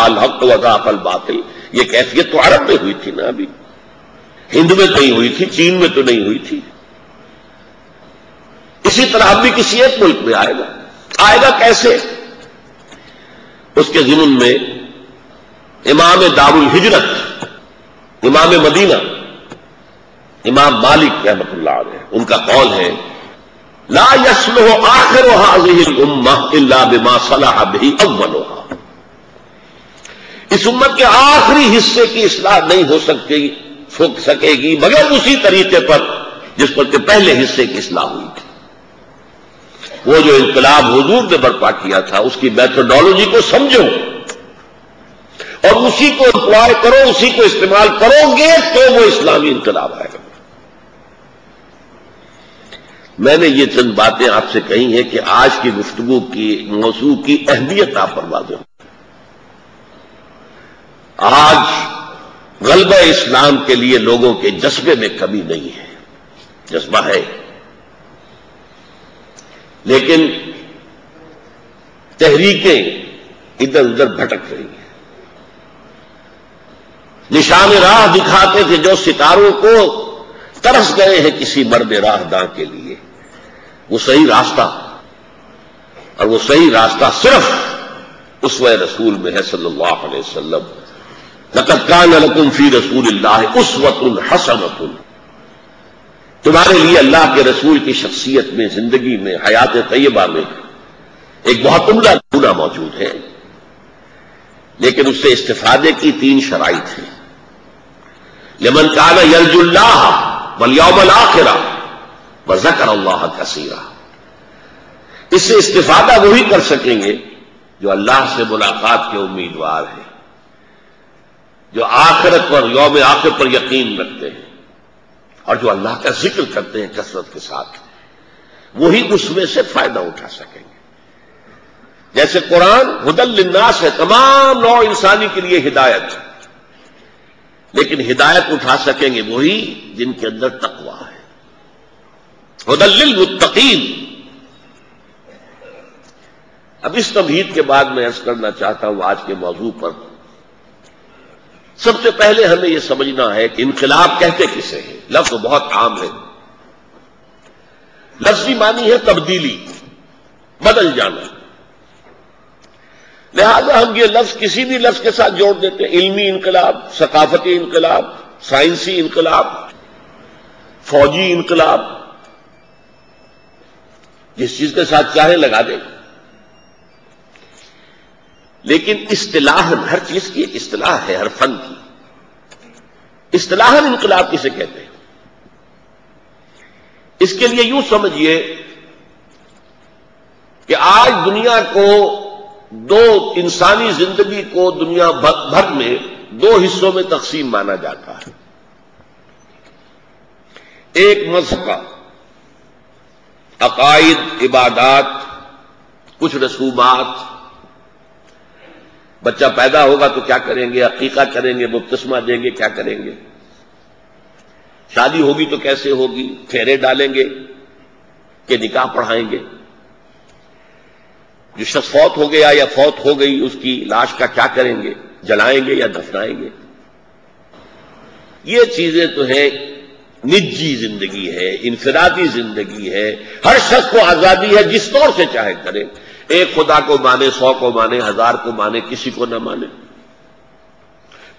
الحق وزهق الباطل، یہ کیفیت تو عرب میں ہوئی تھی نا، ابھی ہند میں تو نہیں ہوئی تھی، چین میں تو نہیں ہوئی تھی. اسی طرح اب بھی کسی ایک ملک میں آئے گا کیسے؟ اس کے ضمن میں امام دار الہجرت، امام مدینہ، امام مالک رحمۃ اللہ علیہ، ان کا قول ہے لا يصلح آخر هذه الامه الا بما صلح به اولها. اس امت کے آخری حصے کی اصلاح نہیں ہو سکے گی مگر اسی طریقے پر جس پر کہ پہلے حصے کی اصلاح ہوئی تھی. وہ جو انقلاب حضور نے برپا کیا تھا اس کی میتھڈالوجی کو سمجھو اور اسی کو امپلائے کرو، اسی کو استعمال کرو گے تو وہ اسلامی انقلاب آئے گا. میں نے یہ چند باتیں آپ سے کہی ہیں کہ آج کی گفتگو کی موضوع کی اہمیت آپ پر واضح ہو. آج غلبہ اسلام کے لیے لوگوں کے جذبے میں کمی نہیں ہے، جذبہ ہے، لیکن تحریکیں ادھر ادھر بھٹک رہی ہیں. نشان راہ دکھاتے تھے جو ستاروں کو ترس گئے ہیں کسی مرد راہ داں کے لیے، وہ صحیح راستہ، اور وہ صحیح راستہ صرف اسوہ رسول میں ہے صلی اللہ علیہ وسلم. لقد کان لکم فی رسول اللہ اسوۃ حسنۃ. تمہارے لیے اللہ کے رسول کی شخصیت میں، زندگی میں، حیات طیبہ میں ایک بہت عمدہ نمونہ موجود ہے، لیکن اس سے استفادے کی 3 شرائط ہیں. لمن کان یرجو اللہ والیوم الآخر وذکر اللہ کثیرا. اس سے استفادہ وہی کر سکیں گے جو اللہ سے ملاقات کے امیدوار ہیں، جو آخرت پر، یوم آخر پر یقین رکھتے ہیں اور جو اللہ کا ذکر کرتے ہیں کثرت کے ساتھ، وہی اس میں سے فائدہ اٹھا سکیں گے. جیسے قرآن ہدی للناس ہے، تمام نوع انسانی کے لیے ہدایت، لیکن ہدایت اٹھا سکیں گے وہی جن کے اندر تقویٰ ہے. ہدی للمتقین. اب اس تمہید کے بعد میں عرض کرنا چاہتا ہوں آج کے موضوع پر. سب سے پہلے ہمیں یہ سمجھنا ہے کہ انقلاب کہتے کسے ہیں. لفظ بہت عام ہے، لفظی معنی ہے تبدیلی، بدل جانا. لہذا ہم یہ لفظ کسی بھی لفظ کے ساتھ جوڑ دیتے ہیں. علمی انقلاب، ثقافتی انقلاب، سائنسی انقلاب، فوجی انقلاب، جس چیز کے ساتھ چاہے لگا دیں. لیکن اصطلاحاً ہر چیز کی ایک اصطلاح ہے، ہر فن کی. اصطلاحاً انقلاب کسے کہتے ہیں؟ اس کے لیے یوں سمجھیے کہ آج دنیا کو انسانی زندگی کو دنیا بھر میں 2 حصوں میں تقسیم مانا جاتا ہے. ایک مذہب کا، عقائد، عبادات، کچھ رسومات. بچہ پیدا ہوگا تو کیا کریں گے؟ عقیقہ کریں گے، بپتسمہ دیں گے، کیا کریں گے؟ شادی ہوگی تو کیسے ہوگی؟ پھیرے ڈالیں گے کہ نکاح پڑھائیں گے؟ جو شخص فوت ہو گیا یا فوت ہو گئی اس کی لاش کا کیا کریں گے؟ جلائیں گے یا دفنائیں گے؟ یہ چیزیں تو ہیں، نجی زندگی ہے، انفرادی زندگی ہے. ہر شخص کو آزادی ہے جس طور سے چاہے کرے. ایک خدا کو مانے، 100 کو مانے، 1000 کو مانے، کسی کو نہ مانے.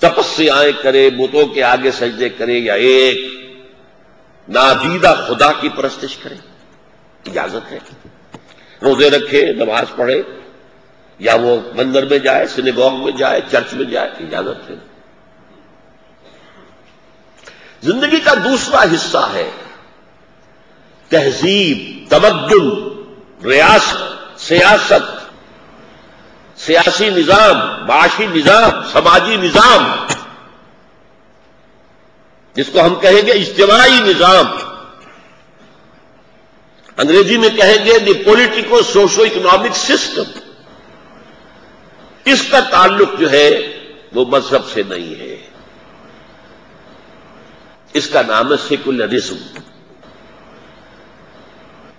تپسیائیں کرے، بتوں کے آگے سجدے کرے، یا ایک نادیدہ خدا کی پرستش کرے، اجازت ہے. روزے رکھے، نماز پڑھے، یا وہ مندر میں جائے، سینیگوگ میں جائے، چرچ میں جائے، اجازت ہے. زندگی کا دوسرا حصہ ہے تہذیب، تمدن، ریاست، سیاست، سیاسی نظام، معاشی نظام، سماجی نظام، جس کو ہم کہیں گے اجتماعی نظام. انگریزی میں کہیں گے دی پولیٹیکو سوشو اکنامک سسٹم. اس کا تعلق جو ہے وہ مذہب سے نہیں ہے، اس کا نام ہے سیکولرزم.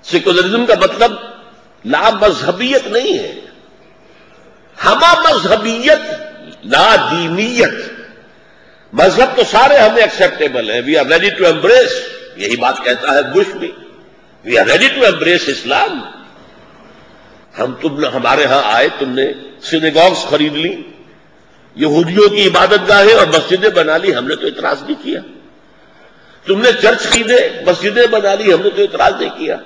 سیکولرزم کا مطلب لا مذہبیت نہیں ہے، ہمہ مذہبیت لا دینیت. مذہب تو سارے ہمیں ایکسیپٹیبل ہیں. We are ready to embrace. یہی بات کہتا ہے بش بھی. We are ready to embrace Islam. تم ہمارے ہاں آئے, تم نے سینیگاگز خرید لی, یہودیوں کی عبادت گاہیں اور مسجدیں بنا لی, ہم نے تو اعتراض نہیں کیا. تم نے چرچ خریدے, مسجدیں بنا لی, ہم نے تو اعتراض نہیں کیا.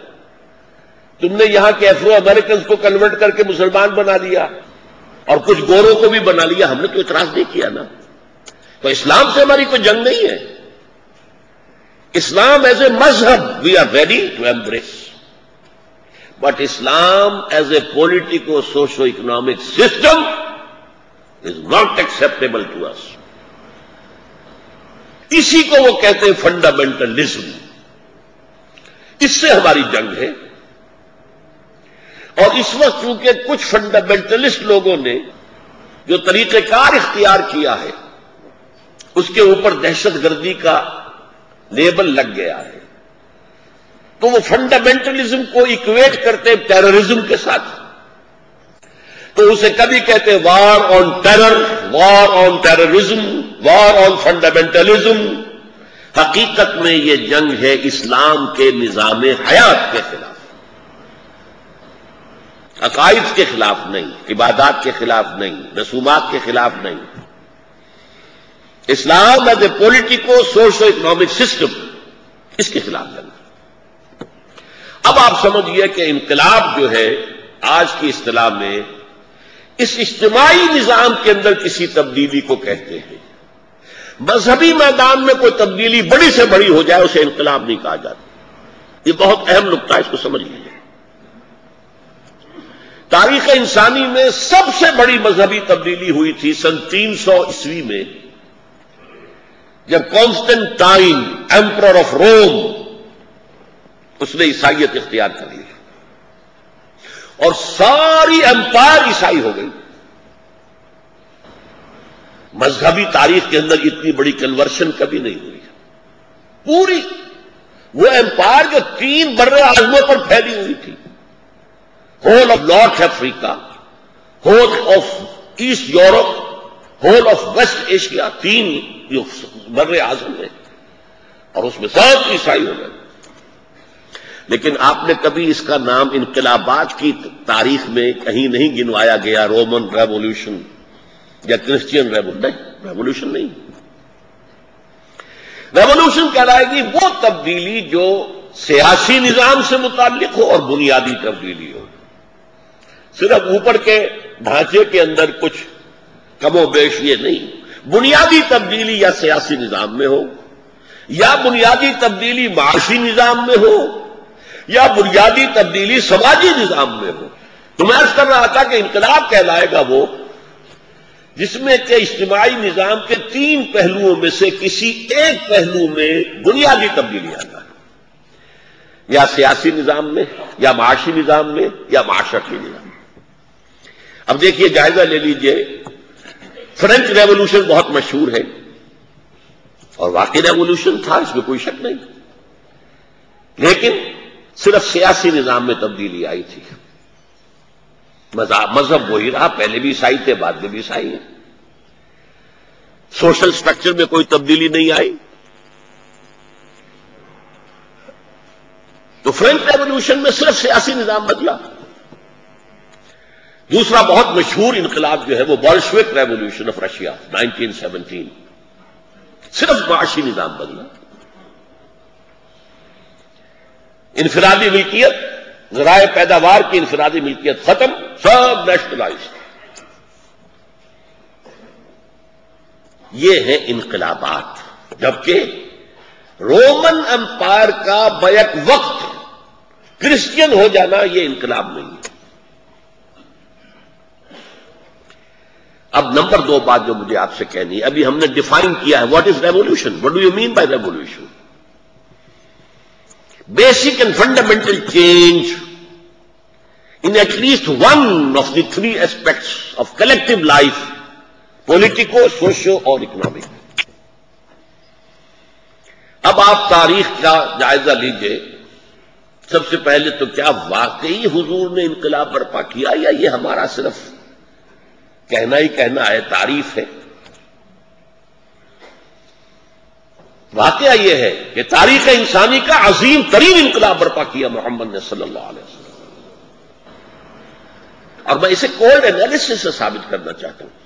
تم نے یہاں کے افرو امریکنز کو کنورٹ کر کے مسلمان بنا لیا اور کچھ گوروں کو بھی بنا لیا, ہم نے تو اعتراض نہیں کیا نا. تو اسلام سے ہماری کوئی جنگ نہیں ہے. اسلام ایز اے مذہب we are ready to embrace, but Islam as a politico socio economic system is not acceptable to us. اسی کو وہ کہتے ہیں فنڈامنٹلزم. اس سے ہماری جنگ ہے. اور اس وقت چونکہ کچھ فنڈامنٹلسٹ لوگوں نے جو طریقہ کار اختیار کیا ہے, اس کے اوپر دہشت گردی کا لیبل لگ گیا ہے, تو وہ فنڈامنٹلزم کو ایکویٹ کرتے ہیں ٹیررزم کے ساتھ. تو اسے کبھی کہتے ہیں war on terror, war on terrorism, war on fundamentalism. حقیقت میں یہ جنگ ہے اسلام کے نظام حیات کے خلاف, عقائد کے خلاف نہیں, عبادات کے خلاف نہیں, رسومات کے خلاف نہیں. Islam as a politico socio economic system, اس کے خلاف جنگ. اب آپ سمجھیے کہ انقلاب جو ہے آج کی اصطلاح میں اس اجتماعی نظام کے اندر کسی تبدیلی کو کہتے ہیں. مذہبی میدان میں کوئی تبدیلی بڑی سے بڑی ہو جائے اسے انقلاب نہیں کہا جاتا. یہ بہت اہم نقطہ ہے, اس کو سمجھ لیجیے. تاریخ انسانی میں سب سے بڑی مذہبی تبدیلی ہوئی تھی سن 300 عیسوی میں, جب کانسٹنٹائن ایمپرر آف روم, اس نے عیسائیت اختیار کر لی اور ساری امپائر عیسائی ہو گئی. مذہبی تاریخ کے اندر اتنی بڑی کنورشن کبھی نہیں ہوئی. پوری وہ امپائر جو 3 بر اعظموں پر پھیلی ہوئی تھی, whole of north Africa, whole of east Europe, whole of west Asia, 3 جو بر اعظم ہے, اور اس میں سب عیسائی ہو گئے. لیکن آپ نے کبھی اس کا نام انقلابات کی تاریخ میں کہیں نہیں گنوایا گیا, رومن ریولیوشن یا کرسچین ریولیوشن نہیں. ریولیوشن کہلائے گی وہ تبدیلی جو سیاسی نظام سے متعلق ہو اور بنیادی تبدیلی ہو. صرف اوپر کے ڈھانچے کے اندر کچھ کم و بیش یہ نہیں. بنیادی تبدیلی یا سیاسی نظام میں ہو, یا بنیادی تبدیلی معاشی نظام میں ہو, یا بنیادی تبدیلی سماجی نظام میں ہو. تو میں عرض کر رہا تھا کہ انقلاب کہلائے گا وہ جس میں کہ اجتماعی نظام کے 3 پہلوؤں میں سے کسی ایک پہلو میں بنیادی تبدیلی آنا ہے, یا سیاسی نظام میں, یا معاشی نظام میں, یا معاشرتی نظام میں. اب دیکھیے, جائزہ لے لیجئے. فرینچ ریولوشن بہت مشہور ہے اور واقعی ریولوشن تھا, اس میں کوئی شک نہیں, لیکن صرف سیاسی نظام میں تبدیلی آئی تھی. مذہب وہی رہا, پہلے بھی عیسائی تھے, بعد میں بھی عیسائی ہیں. سوشل سٹرکچر میں کوئی تبدیلی نہیں آئی. تو فرینچ ریولوشن میں صرف سیاسی نظام بدلا. دوسرا بہت مشہور انقلاب جو ہے وہ بولشوک ریولوشن آف رشیا 1917, صرف معاشی نظام بدلا. انفرادی ملکیت, ذرائع پیداوار کی انفرادی ملکیت ختم, سب نیشنلائز. یہ ہیں انقلابات. جبکہ رومن امپائر کا بیک وقت کرسچین ہو جانا یہ انقلاب نہیں ہے. اب نمبر 2 بات جو مجھے آپ سے کہنی ہے, ابھی ہم نے ڈیفائن کیا ہے what is revolution, what do you mean by revolution. Basic and fundamental change in at least one of the 3 aspects of collective life, politico, socio اور economic. اب آپ تاریخ کا جائزہ لیجئے. سب سے پہلے تو کیا واقعی حضور نے انقلاب برپا کیا, یا یہ ہمارا صرف کہنا ہی کہنا ہے، تعریف ہے۔ واقعہ یہ ہے کہ تاریخ انسانی کا عظیم ترین انقلاب برپا کیا محمد نے صلی اللہ علیہ وسلم، اور میں اسے کولڈ انالیسس سے ثابت کرنا چاہتا ہوں۔